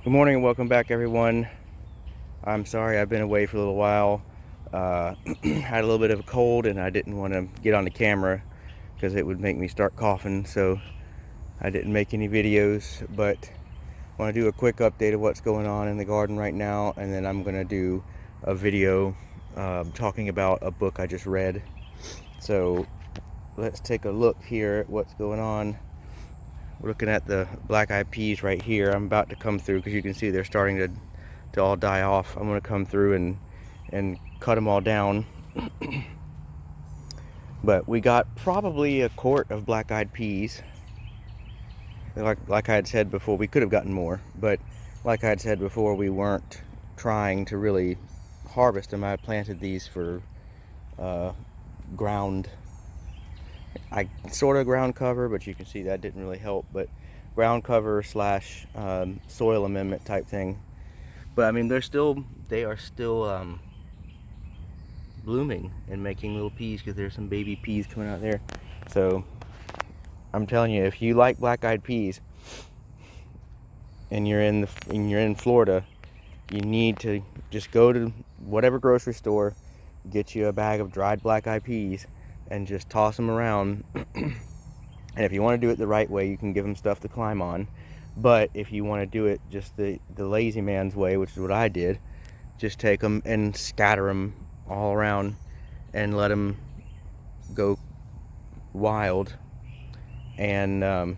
Good morning and welcome back, everyone. I'm sorry I've been away for a little while. Had a little bit of a cold and I didn't want to get on the camera because it would make me start coughing, so I didn't make any videos, but I want to do a quick update of what's going on in the garden right now, and then I'm going to do a video talking about a book I just read. So let's take a look here at what's going on. We're looking at the black-eyed peas right here. I'm about to come through because you can see they're starting to all die off. I'm going to come through and cut them all down. But we got probably a quart of black-eyed peas. Like I had said before, we could have gotten more, but like I had said before, we weren't trying to really harvest them. I planted these for ground, I sort of ground cover, but you can see that didn't really help, but ground cover slash soil amendment type thing. But I mean, they are still blooming and making little peas, because there's some baby peas coming out there. So I'm telling you, if you like black-eyed peas and you're in Florida, you need to just go to whatever grocery store, get you a bag of dried black-eyed peas, and just toss them around. And if you want to do it the right way, you can give them stuff to climb on. But if you want to do it just the lazy man's way, which is what I did, just take them and scatter them all around and let them go wild, and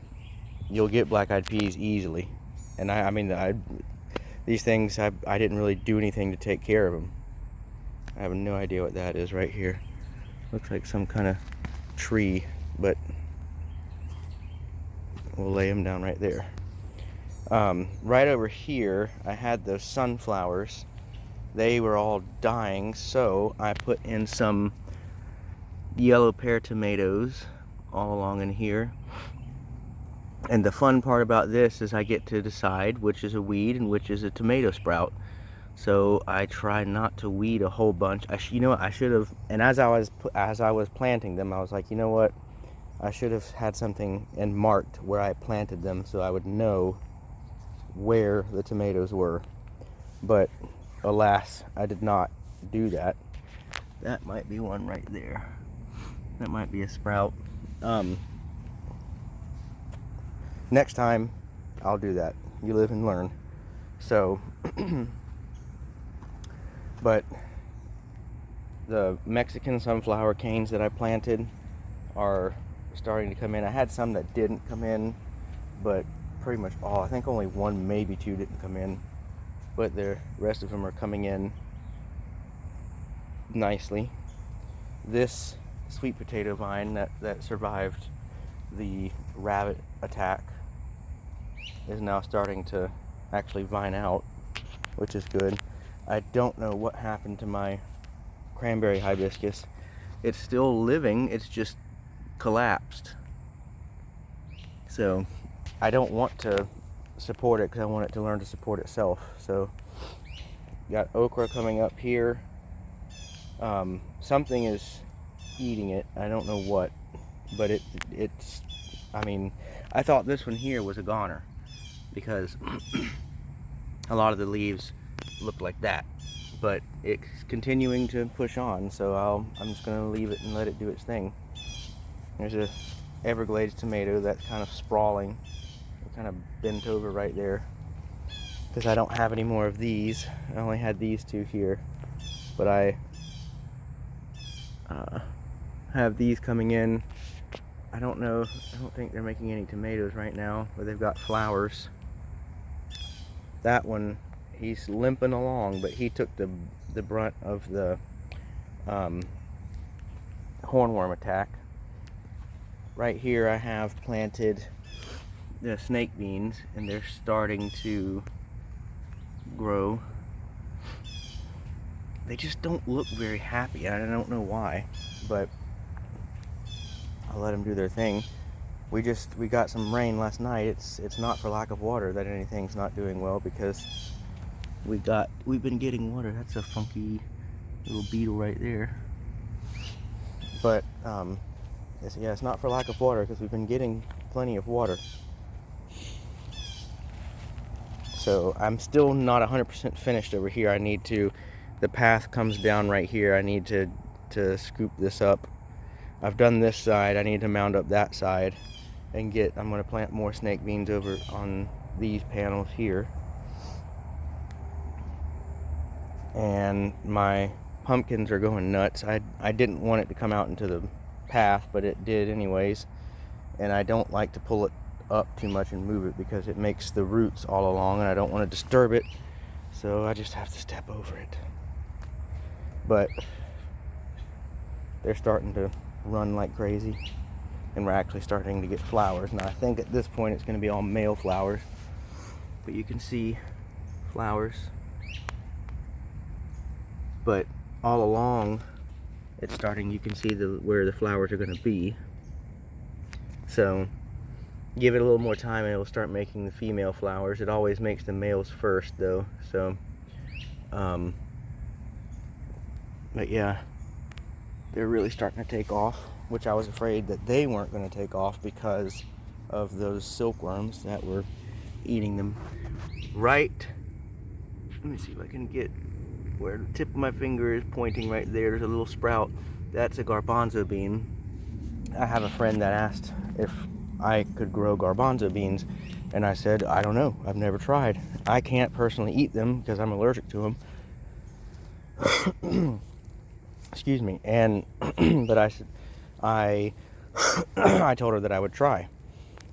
you'll get black-eyed peas easily. And I mean, these things, I didn't really do anything to take care of them. I have no idea what that is right here. Looks like some kind of tree, but we'll lay them down right there. Right over here, I had those sunflowers. They were all dying, so I put in some yellow pear tomatoes all along in here. And the fun part about this is I get to decide which is a weed and which is a tomato sprout. So I try not to weed a whole bunch. You know what, I should have. And as I was planting them, I was like, you know what, I should have had something and marked where I planted them so I would know where the tomatoes were. But alas, I did not do that. That might be one right there. That might be a sprout. Next time I'll do that. You live and learn. So but the Mexican sunflower canes that I planted are starting to come in. I had some that didn't come in, but pretty much all, I think only one, maybe two didn't come in, but the rest of them are coming in nicely. This sweet potato vine that survived the rabbit attack is now starting to actually vine out, which is good. I don't know what happened to my cranberry hibiscus. It's still living, it's just collapsed. So I don't want to support it because I want it to learn to support itself. So got okra coming up here. Something is eating it. I don't know what, but it's I mean, I thought this one here was a goner because a lot of the leaves look like that, but it's continuing to push on, so I'm just going to leave it and let it do its thing. There's a Everglades tomato that's kind of sprawling, kind of bent over right there, because I don't have any more of these. I only had these two here, but I have these coming in. I don't think they're making any tomatoes right now, but they've got flowers. That one, he's limping along, but he took the brunt of the hornworm attack. Right here I have planted the snake beans, and they're starting to grow. They just don't look very happy. I don't know why, but I'll let them do their thing. We got some rain last night. It's not for lack of water that anything's not doing well, because we've been getting water. That's a funky little beetle right there. But it's not for lack of water, because we've been getting plenty of water. So I'm still not 100% finished over here. I need to, the path comes down right here. I need to scoop this up. I've done this side. I need to mound up that side and I'm going to plant more snake beans over on these panels here. And my pumpkins are going nuts. I didn't want it to come out into the path, but it did anyways. And I don't like to pull it up too much and move it because it makes the roots all along, and I don't want to disturb it, so I just have to step over it. But they're starting to run like crazy, and we're actually starting to get flowers. Now I think at this point it's going to be all male flowers, but you can see flowers. But all along it's starting, you can see where the flowers are going to be. So give it a little more time and it'll start making the female flowers. It always makes the males first though. So but yeah, they're really starting to take off, which I was afraid that they weren't going to take off because of those silkworms that were eating them. Right, let me see if I can get where the tip of my finger is pointing. Right there's a little sprout. That's a garbanzo bean. I have a friend that asked if I could grow garbanzo beans, and I said, I don't know, I've never tried. I can't personally eat them because I'm allergic to them. Excuse me. And but I said I told her that I would try,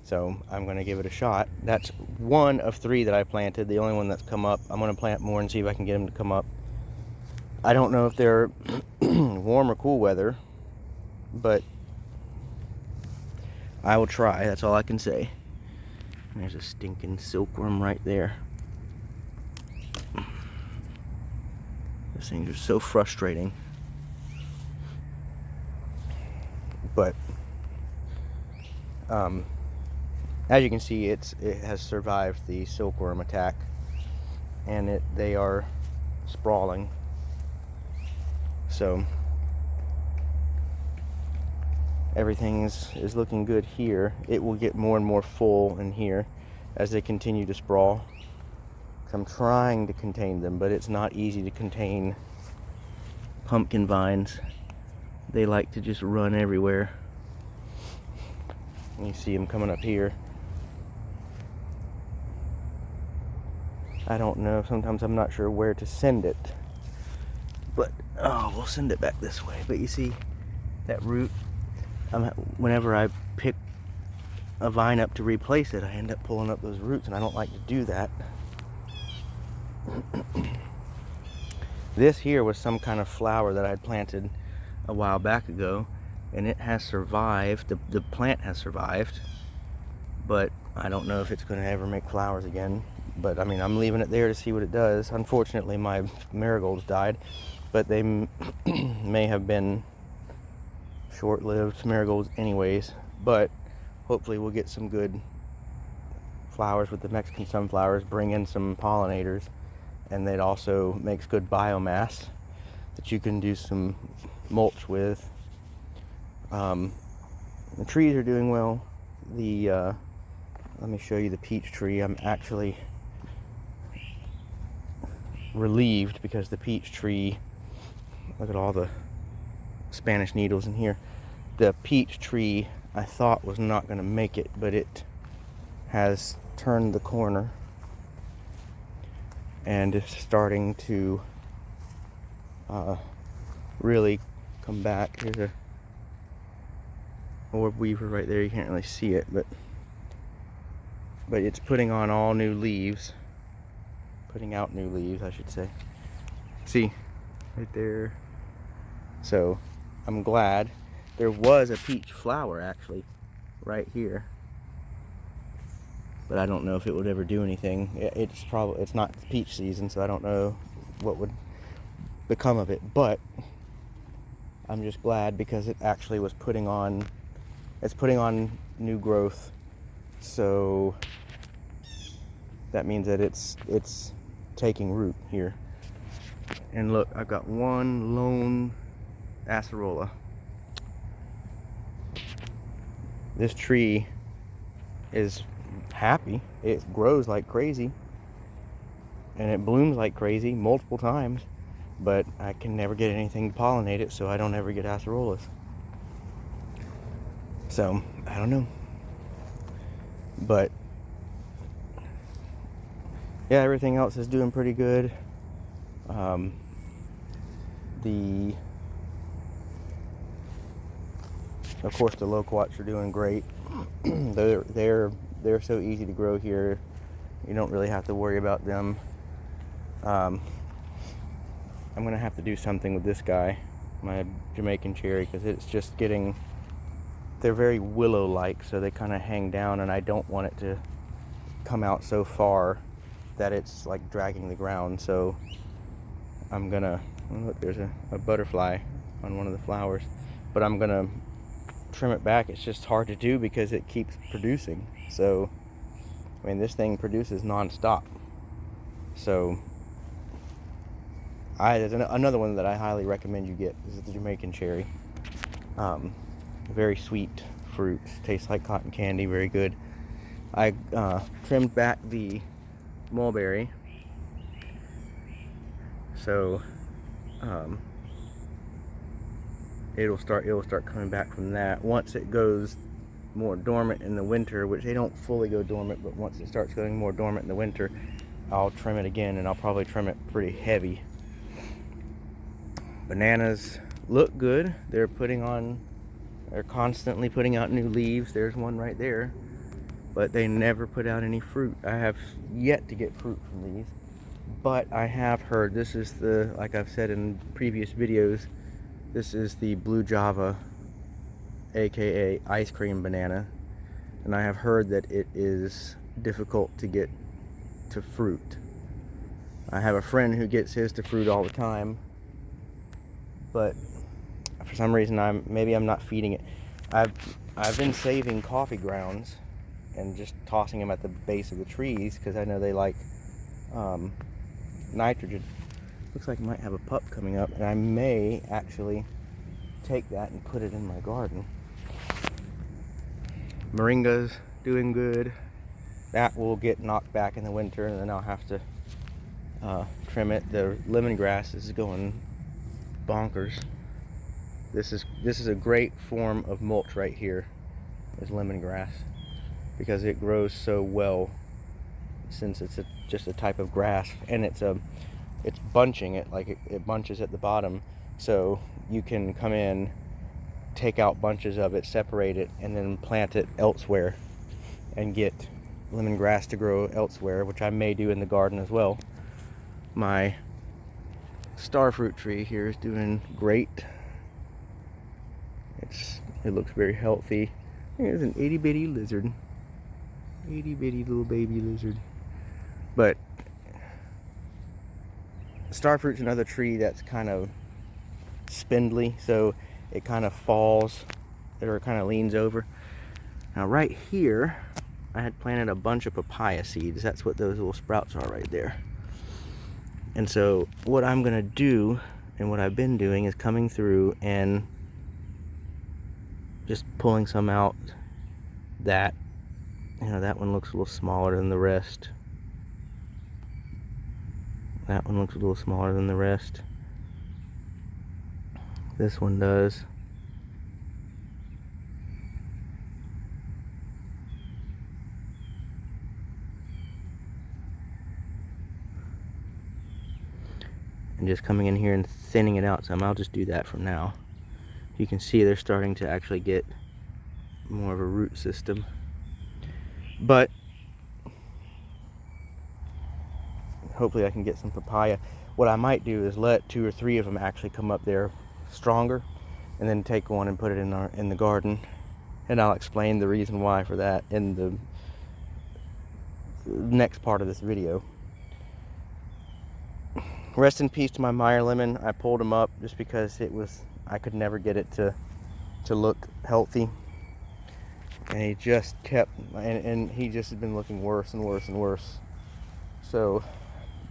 so I'm going to give it a shot. That's one of 3 that I planted, the only one that's come up. I'm going to plant more and see if I can get them to come up. I don't know if they're warm or cool weather, but I will try. That's all I can say. And there's a stinking silkworm right there. Those things are so frustrating. But as you can see, it has survived the silkworm attack, and they are sprawling. So everything is looking good here. It will get more and more full in here as they continue to sprawl. I'm trying to contain them, but it's not easy to contain pumpkin vines. They like to just run everywhere. You see them coming up here. I don't know, sometimes I'm not sure where to send it, but we'll send it back this way. But you see that root? Whenever I pick a vine up to replace it, I end up pulling up those roots, and I don't like to do that. This here was some kind of flower that I had planted a while back ago, and it has survived. The plant has survived, but I don't know if it's going to ever make flowers again. But I mean, I'm leaving it there to see what it does. Unfortunately, my marigolds died, but they may have been short-lived marigolds anyways. But hopefully we'll get some good flowers with the Mexican sunflowers, bring in some pollinators, and it also makes good biomass that you can do some mulch with. The trees are doing well. Let me show you the peach tree. I'm actually relieved because the peach tree, look at all the Spanish needles in here. The peach tree I thought was not going to make it, but it has turned the corner and is starting to really come back. There's a orb weaver right there. You can't really see it, but it's putting on all new leaves. Putting out new leaves, I should say. See, right there. So, I'm glad. There was a peach flower actually right here, but I don't know if it would ever do anything. It's not peach season, so I don't know what would become of it. But I'm just glad because it actually was putting on new growth. So that means that it's taking root here. And look, I've got one lone acerola. This tree is happy. It grows like crazy. and it blooms like crazy multiple times, but I can never get anything to pollinate it, so I don't ever get acerolas. So I don't know, but yeah, everything else is doing pretty good. Of course, the loquats are doing great. They're so easy to grow here. You don't really have to worry about them. I'm gonna have to do something with this guy, my Jamaican Cherry, because it's just getting. They're very willow-like, so they kind of hang down, and I don't want it to come out so far that it's like dragging the ground. So I'm gonna, oh, look, there's a butterfly on one of the flowers, but I'm gonna trim it back. It's just hard to do because it keeps producing. So I mean, this thing produces non-stop. So there's another one that I highly recommend you get. This is the Jamaican Cherry. Very sweet fruit, tastes like cotton candy, very good. I trimmed back the mulberry, so it'll start coming back from that. Once it goes more dormant in the winter, which they don't fully go dormant, but once it starts going more dormant in the winter, I'll trim it again, and I'll probably trim it pretty heavy. Bananas look good. They're constantly putting out new leaves. There's one right there, but they never put out any fruit. I have yet to get fruit from these, but I have heard this is like I've said in previous videos, this is the Blue Java, aka ice cream banana, and I have heard that it is difficult to get to fruit. I have a friend who gets his to fruit all the time, but for some reason maybe I'm not feeding it. I've been saving coffee grounds and just tossing them at the base of the trees because I know they like nitrogen. Looks like I might have a pup coming up, and I may actually take that and put it in my garden. Moringa's doing good. That will get knocked back in the winter, and then I'll have to trim it. The lemongrass is going bonkers. This is a great form of mulch right here, is lemongrass, because it grows so well, since it's just a type of grass, and it's bunching it, like it bunches at the bottom, so you can come in, take out bunches of it, separate it, and then plant it elsewhere and get lemongrass to grow elsewhere, which I may do in the garden as well. My starfruit tree here is doing great. It looks very healthy. There's an itty bitty lizard. Itty bitty little baby lizard. But starfruit's another tree that's kind of spindly, so it kind of falls, or it kind of leans over. Now right here, I had planted a bunch of papaya seeds. That's what those little sprouts are right there. And so what I'm gonna do, and what I've been doing, is coming through and just pulling some out. That one looks a little smaller than the rest. That one looks a little smaller than the rest. This one does. And just coming in here and thinning it out some. I'll just do that from now. You can see they're starting to actually get more of a root system. But hopefully I can get some papaya. What I might do is let 2 or 3 of them actually come up there stronger, and then take one and put it in the garden. And I'll explain the reason why for that in the next part of this video. Rest in peace to my Meyer Lemon. I pulled him up just because I could never get it to look healthy, and he just kept, and he just had been looking worse and worse and worse. So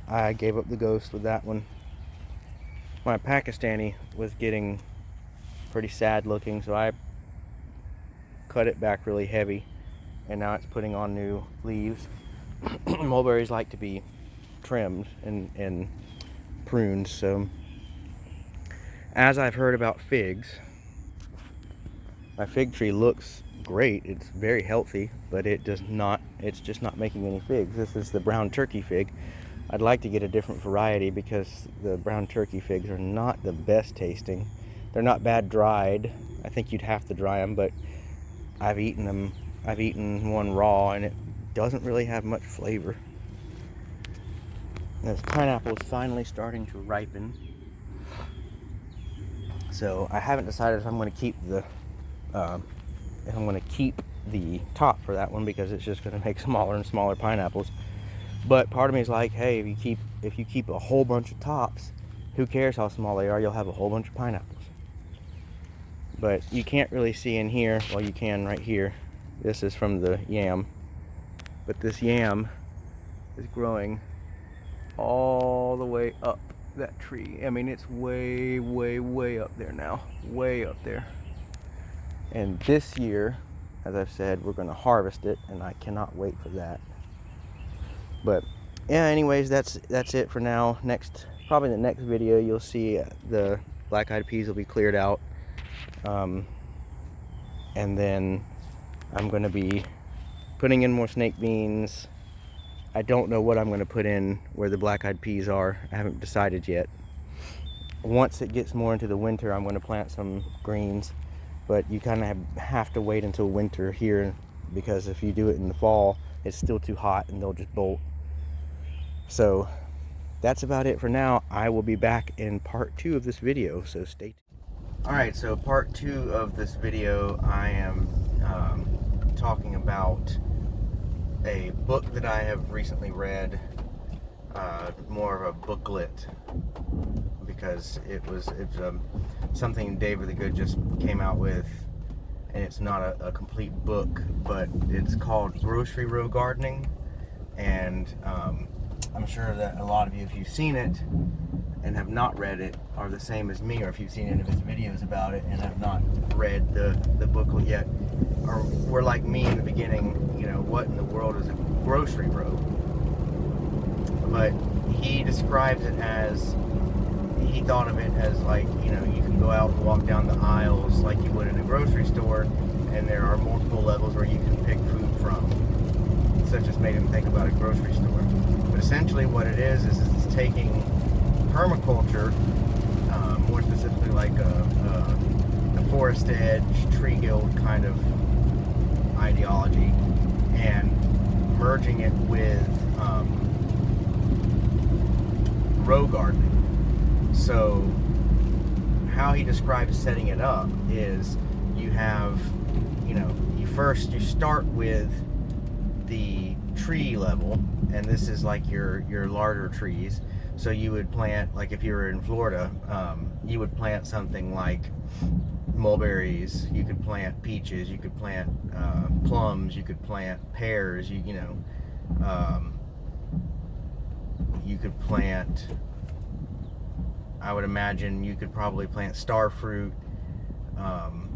I gave up the ghost with that one. My Pakistani was getting pretty sad looking, so I cut it back really heavy, and now it's putting on new leaves. Mulberries like to be trimmed and pruned. So as I've heard about figs, my fig tree looks great. It's very healthy, but it's just not making any figs. This is the brown turkey fig. I'd like to get a different variety because the brown turkey figs are not the best tasting. They're not bad dried. I think you'd have to dry them, but I've eaten them. I've eaten one raw and it doesn't really have much flavor. This pineapple is finally starting to ripen. So I haven't decided if I'm going to keep the top for that one, because it's just going to make smaller and smaller pineapples. But part of me is like, hey, if you keep a whole bunch of tops, who cares how small they are? You'll have a whole bunch of pineapples. But you can't really see in here. Well, you can right here. This is from the yam. But this yam is growing all the way up that tree. I mean, it's way, way, way up there now. Way up there. And this year, as I've said, we're going to harvest it, and I cannot wait for that. But yeah, anyways, that's it for now. Probably the next video, you'll see the black-eyed peas will be cleared out. And then I'm going to be putting in more snake beans. I don't know what I'm going to put in where the black-eyed peas are. I haven't decided yet. Once it gets more into the winter, I'm going to plant some greens. But you kind of have to wait until winter here, because if you do it in the fall, it's still too hot and they'll just bolt. So that's about it for now. I will be back in part 2 of this video, so stay tuned. Alright, so part 2 of this video, I am talking about a book that I have recently read, more of a booklet, because it's something David the Good just came out with, and it's not a complete book, but it's called Grocery Row Gardening. And I'm sure that a lot of you, if you've seen it and have not read it, are the same as me, or if you've seen any of his videos about it and have not read the booklet yet, or were like me in the beginning, you know, what in the world is a grocery row? But he describes it as, he thought of it as like, you know, you can go out and walk down the aisles like you would in a grocery store, and there are multiple levels where you can pick food from. So it just made him think about a grocery store. But essentially what it is it's taking permaculture, more specifically like a forest edge, tree guild kind of ideology, and merging it with row gardening. So how he describes setting it up is you have, you know, you start with the tree level, and this is like your larger trees. So you would plant, like if you were in Florida, you would plant something like mulberries, you could plant peaches, you could plant plums, you could plant pears, you could plant, I would imagine you could probably plant star fruit,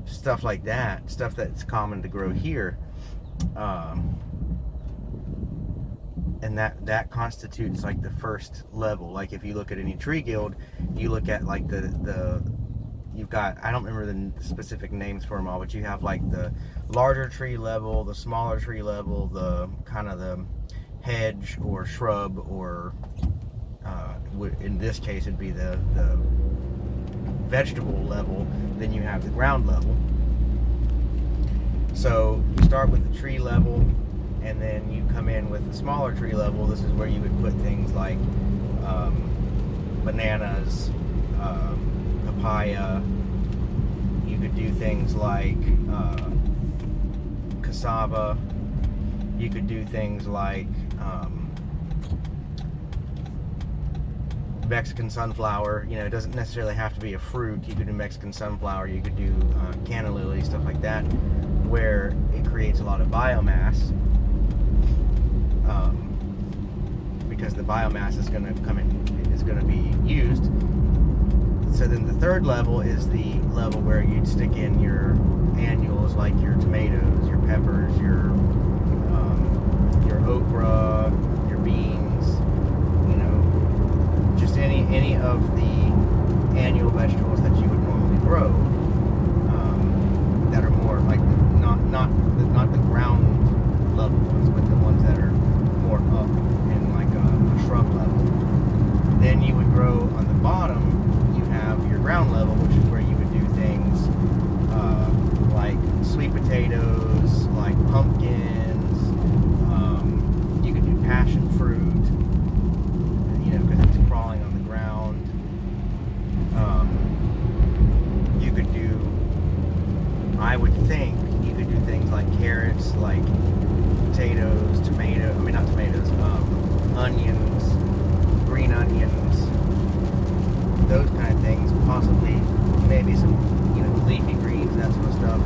stuff like that, stuff that's common to grow here. And that constitutes like the first level. Like if you look at any tree guild, you look at like you've got, I don't remember the specific names for them all, but you have like the larger tree level, the smaller tree level, the kind of the hedge or shrub, or in this case it'd be the vegetable level. Then you have the ground level. So you start with the tree level, and then you come in with the smaller tree level. This is where you would put things like bananas, papaya. You could do things like cassava. You could do things like Mexican sunflower. You know, it doesn't necessarily have to be a fruit. You could do Mexican sunflower. You could do canna lily, stuff like that, where it creates a lot of biomass. Because the biomass is going to come in, is going to be used. So then the third level is the level where you'd stick in your annuals, like your tomatoes, your peppers, your okra, your beans, you row on the bottom, you have your ground level, which is where you would do things like sweet potatoes, like pumpkins. You could do passion fruit, because it's crawling on the ground. You could do, I would think, you could do things like carrots, like potatoes, not tomatoes, onions, green onions, those kind of things, possibly maybe some, leafy greens, that sort of stuff.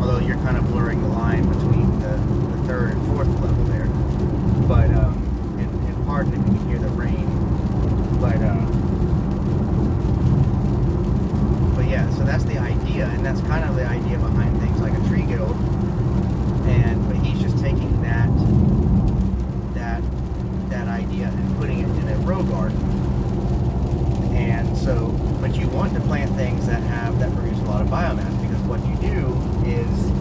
Although you're kind of blurring the line between the third and fourth level there. But, and pardon if you can hear the rain, but yeah, so that's the idea, and that's kind of the idea behind things like a tree guild. But he's just taking that idea and putting it in a row garden. And so, but you want to plant things that produce a lot of biomass, because what you do is,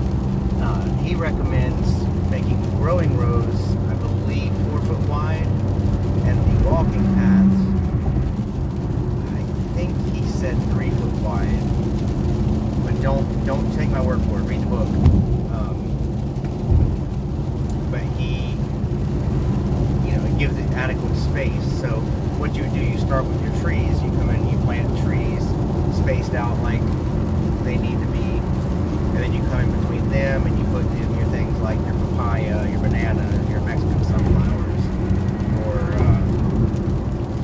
he recommends making growing rows, I believe 4 foot wide, and the walking paths, I think he said 3 foot wide. But don't take my word for it. Read the book. But he, it gives it adequate space. So what you do, you start with your trees. You come in, you plant trees spaced out like they need to be, and then you come in between them and you put in your things like your papaya, your bananas, your Mexican sunflowers, or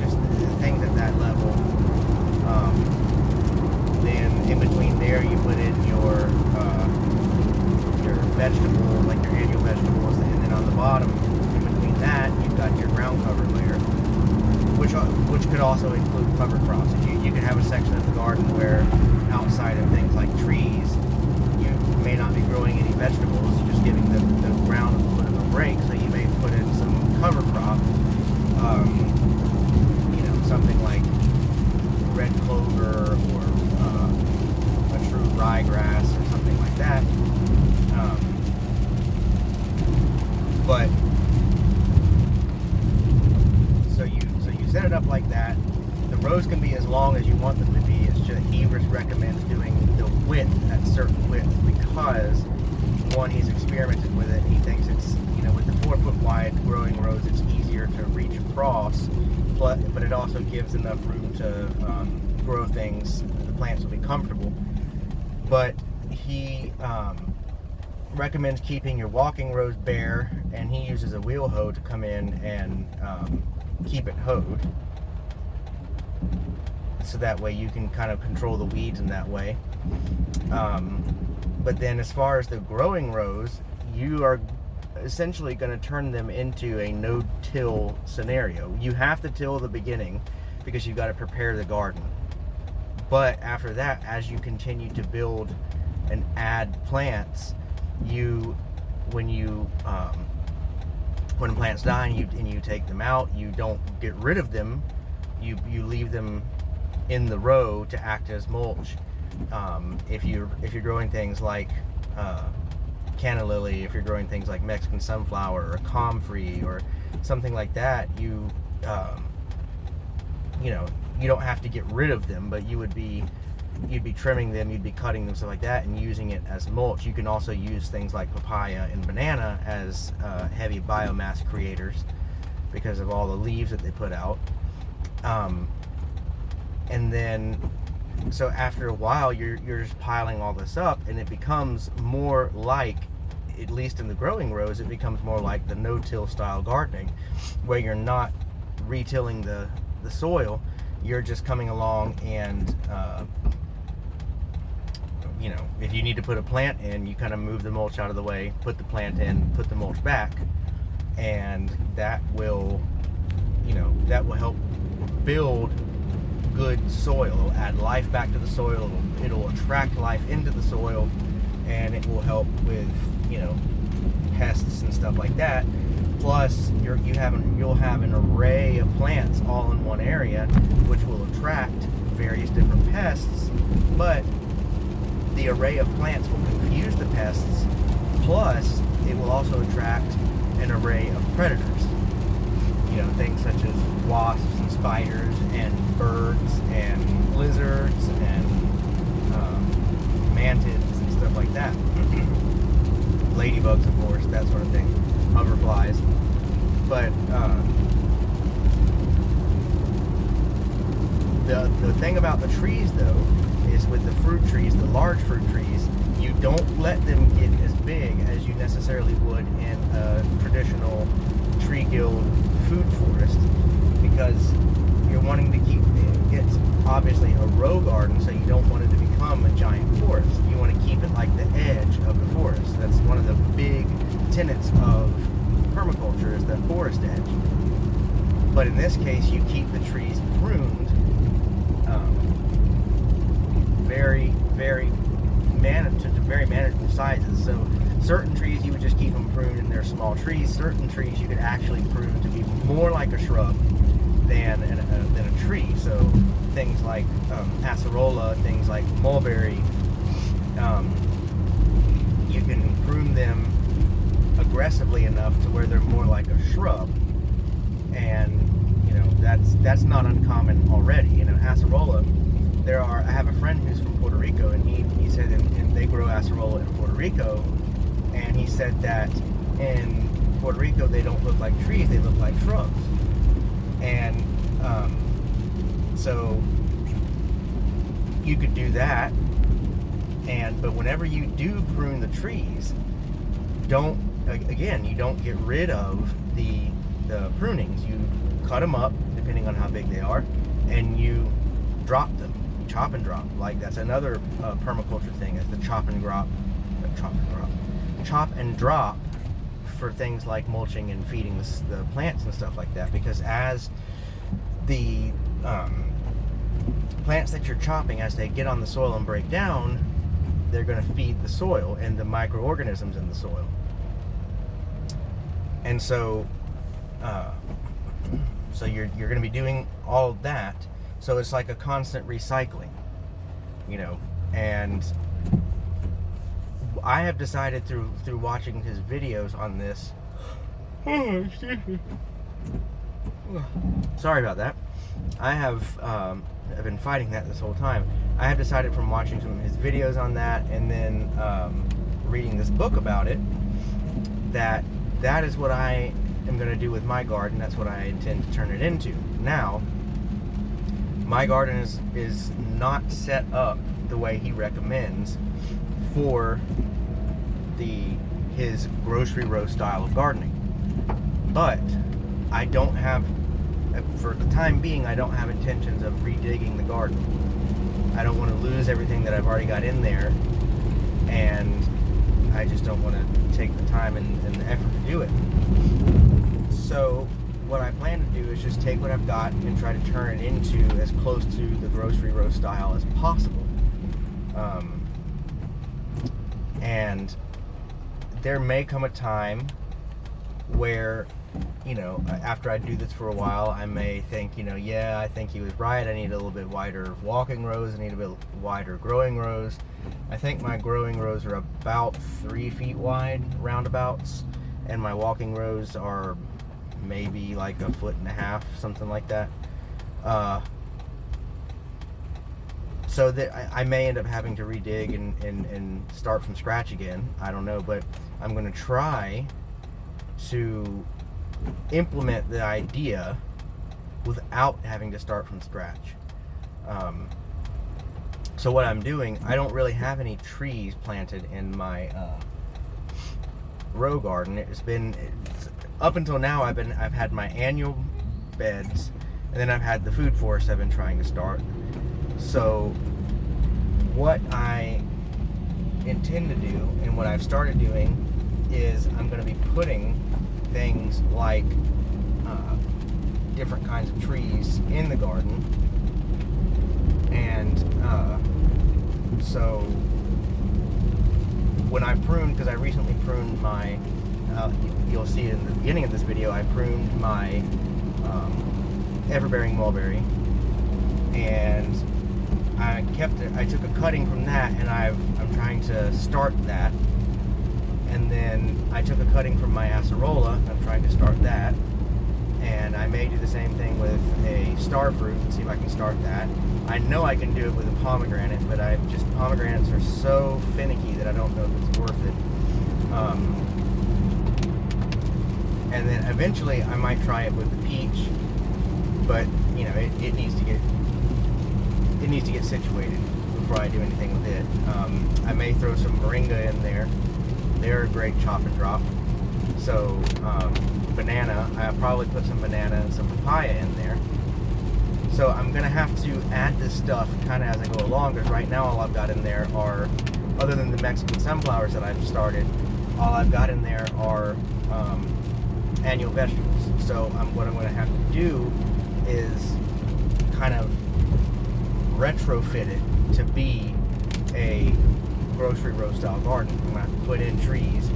just things at that level. Then in between there, you put in your vegetables, like your annual vegetables, and then on the bottom, in between that, you've got your ground cover layer, which could also include cover crops. You could have a section of the garden where, outside of things like trees, you may not be growing any vegetables, just giving the ground a little bit of a break. So you may put in some cover crop, something like red clover or a true ryegrass or something like that. But so you set it up like that. The rows can be as long as you want them to be. It's just he recommends doing the width at certain width, because one, he's experimented with it. He thinks it's, with the 4 foot wide growing rows, it's easier to reach across, but it also gives enough room to grow things. The plants will be comfortable. But he recommends keeping your walking rows bare, and he uses a wheel hoe to come in and keep it hoed. So that way you can kind of control the weeds in that way. But then as far as the growing rows, you are essentially going to turn them into a no-till scenario. You have to till the beginning because you've got to prepare the garden. But after that, as you continue to build and add plants, when plants die and you take them out, you don't get rid of them. You leave them in the row to act as mulch. If you're growing things like canna lily, if you're growing things like Mexican sunflower or comfrey or something like that, you don't have to get rid of them, but you'd be trimming them, you'd be cutting them, stuff like that, and using it as mulch. You can also use things like papaya and banana as heavy biomass creators because of all the leaves that they put out. And then, so after a while, you're just piling all this up, and it becomes more like, at least in the growing rows, it becomes more like the no-till style gardening, where you're not retilling the soil. You're just coming along and if you need to put a plant in, you kind of move the mulch out of the way, put the plant in, put the mulch back, and that will help build good soil. It'll add life back to the soil. It'll attract life into the soil, and it will help with pests and stuff like that. Plus, you'll have an array of plants all in one area, which will attract various different pests. But the array of plants will confuse the pests. Plus, it will also attract an array of predators. Things such as wasps and spiders and birds and lizards and mantids and stuff like that. Ladybugs, of course, that sort of thing. Hoverflies. But the thing about the trees, though, is with the fruit trees, the large fruit trees, you don't let them get as big as you necessarily would in a traditional tree guild food forest, because you're wanting to keep it's obviously a row garden, so you don't want it to become a giant forest. You want to keep it like the edge of the forest. That's one of the big tenets of permaculture, is the forest edge. But in this case, you keep the trees pruned very manageable sizes. So certain trees you would just keep them pruned and they're small trees. Certain trees you could actually prune to be more like a shrub than a tree. So things like acerola, things like mulberry, you can prune them aggressively enough to where they're more like a shrub, and you know that's not uncommon already. You know, acerola. I have a friend who's from Puerto Rico, and he said and they grow acerola in Puerto Rico, and he said that in Puerto Rico they don't look like trees, they look like shrubs. And so you could do that, but whenever you do prune the trees, you don't get rid of the prunings. You cut them up depending on how big they are, and you drop them. Chop and drop. Like, that's another permaculture thing, is the chop and drop for things like mulching and feeding the plants and stuff like that. Because as the plants that you're chopping, as they get on the soil and break down, they're going to feed the soil and the microorganisms in the soil. And so you're going to be doing all of that. So it's like a constant recycling, you know. And I have decided through watching his videos on this. Sorry about that. I've been fighting that this whole time. I have decided from watching some of his videos on that, and then reading this book about it, that is what I am going to do with my garden. That's what I intend to turn it into. Now, my garden is not set up the way he recommends for his grocery row style of gardening. But I don't have, for the time being, I don't have intentions of redigging the garden. I don't want to lose everything that I've already got in there, and I just don't want to take the time and the effort to do it. So what I plan to do is just take what I've got and try to turn it into as close to the grocery row style as possible. And there may come a time where, you know, after I do this for a while, I may think, you know, yeah, I think he was right. I need a little bit wider walking rows. I need a bit wider growing rows. I think my growing rows are about 3 feet wide, roundabouts, and my walking rows are maybe like 1.5 feet, something like that. So that I may end up having to redig and start from scratch again. I don't know, but I'm going to try to implement the idea without having to start from scratch. So what I'm doing, I don't really have any trees planted in my row garden. It's up until now I've had my annual beds, and then I've had the food forest I've been trying to start. So what I intend to do, and what I've started doing, is I'm going to be putting things like different kinds of trees in the garden. And so when I pruned, because I recently pruned my you'll see in the beginning of this video, I pruned my everbearing mulberry, and I took a cutting from that, and I'm trying to start that. And then I took a cutting from my acerola, I'm trying to start that. and I may do the same thing with a star fruit and see if I can start that. I know I can do it with a pomegranate, but pomegranates are so finicky that I don't know if it's worth it. And then eventually I might try it with the peach, but you know, it needs to get situated before I do anything with it. I may throw some moringa in there. They're a great chop and drop. So banana, I'll probably put some banana and some papaya in there. So I'm gonna have to add this stuff kind of as I go along, because right now all I've got in there are, other than the Mexican sunflowers that I've started, all I've got in there are annual vegetables. So what I'm going to have to do is kind of retrofit it to be a grocery row style garden. I'm going to have to put in trees.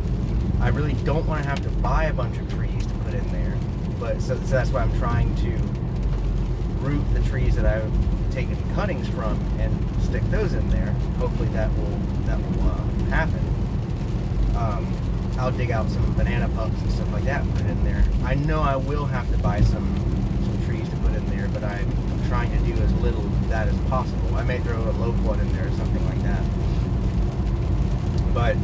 I really don't want to have to buy a bunch of trees to put in there, but so that's why I'm trying to root the trees that I've taken cuttings from and stick those in there. Hopefully that will happen. I'll dig out some banana pups and stuff like that and put it in there. I know I will have to buy some trees to put in there, but I'm trying to do as little of that as possible. I may throw a loquat in there or something like that. But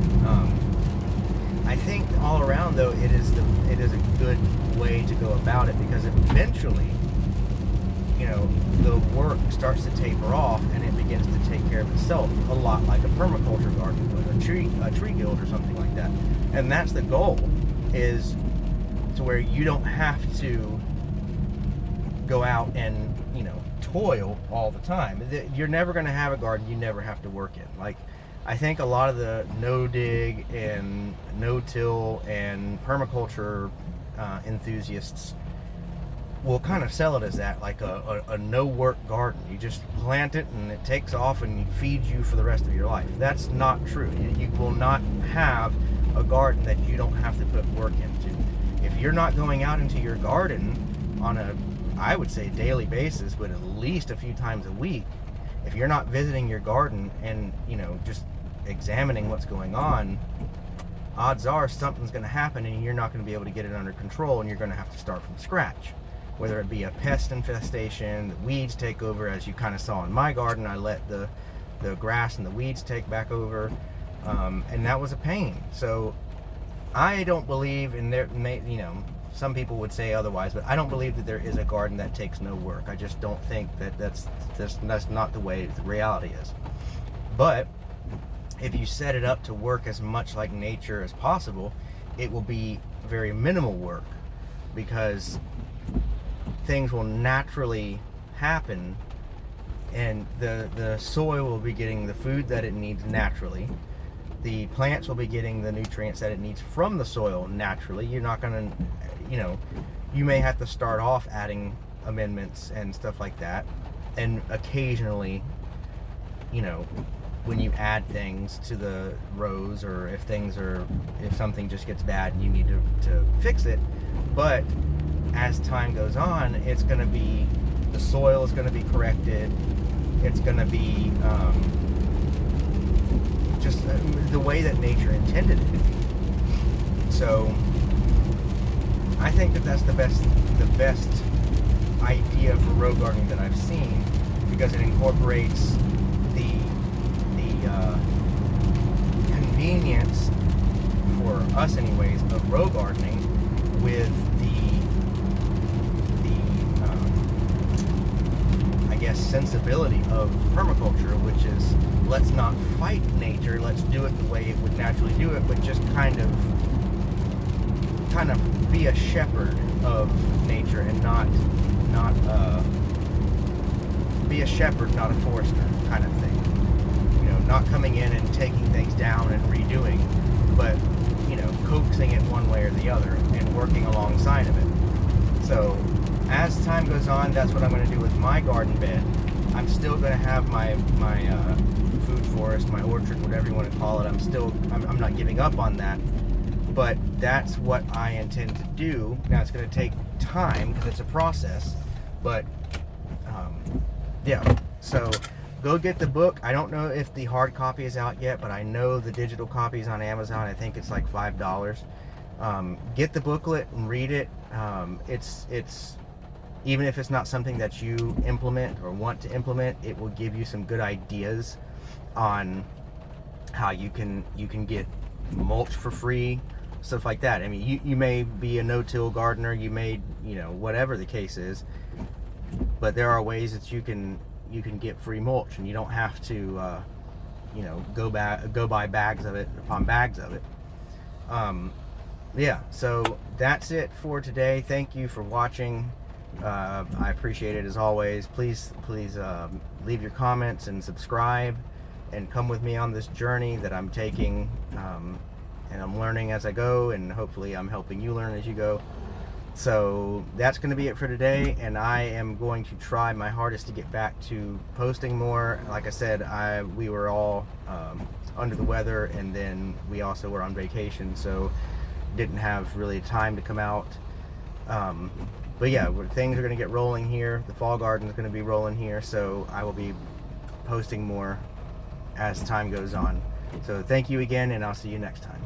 I think all around though it is a good way to go about it, because eventually, you know, the work starts to taper off and it begins to take care of itself, a lot like a permaculture garden would, a tree guild or something like that. And that's the goal, is to where you don't have to go out and, you know, toil all the time. You're never going to have a garden you never have to work in. Like, I think a lot of the no-dig and no-till and permaculture enthusiasts will kind of sell it as that, like a no-work garden. You just plant it and it takes off and it feeds you for the rest of your life. That's not true. You will not have a garden that you don't have to put work into. If you're not going out into your garden on a, I would say, daily basis, but at least a few times a week, if you're not visiting your garden and, you know, just examining what's going on, odds are something's going to happen and you're not going to be able to get it under control, and you're going to have to start from scratch. Whether it be a pest infestation, the weeds take over, as you kind of saw in my garden. I let the grass and the weeds take back over, and that was a pain. So I don't believe in there, you know, some people would say otherwise, but I don't believe that there is a garden that takes no work. I just don't think that that's not the way the reality is. But if you set it up to work as much like nature as possible, it will be very minimal work, because things will naturally happen, and the soil will be getting the food that it needs naturally. The plants will be getting the nutrients that it needs from the soil naturally. You're not going to, you know, you may have to start off adding amendments and stuff like that, and occasionally, you know, when you add things to the rows, or if something just gets bad and you need to fix it. But as time goes on, it's going to be, the soil is going to be corrected. It's going to be just the way that nature intended it to be. So I think that that's the best idea for row gardening that I've seen, because it incorporates the convenience, for us anyways, of row gardening with I guess sensibility of permaculture, which is, let's not fight nature, let's do it the way it would naturally do it, but just kind of be a shepherd of nature, and not be a shepherd, not a forester kind of thing. You know, not coming in and taking things down and redoing, but, you know, coaxing it one way or the other and working alongside of it. So as time goes on, that's what I'm going to do with my garden bed. I'm still going to have my food forest, my orchard, whatever you want to call it. I'm not giving up on that, but that's what I intend to do. Now, it's going to take time because it's a process, but yeah. So go get the book. I don't know if the hard copy is out yet, but I know the digital copy is on Amazon. I think it's like $5. Get the booklet and read it. It's even if it's not something that you implement or want to implement, it will give you some good ideas on how you can get mulch for free, stuff like that. I mean, you may be a no-till gardener, you may, whatever the case is, but there are ways that you can get free mulch, and you don't have to go buy bags of it upon bags of it. Yeah, so that's it for today. Thank you for watching. I appreciate it as always. Please leave your comments and subscribe, and come with me on this journey that I'm taking, and I'm learning as I go, and hopefully I'm helping you learn as you go. So that's going to be it for today, and I am going to try my hardest to get back to posting more. Like I said, we were all under the weather, and then we also were on vacation, so didn't have really time to come out. But yeah, things are going to get rolling here. The fall garden is going to be rolling here, so I will be posting more as time goes on. So thank you again, and I'll see you next time.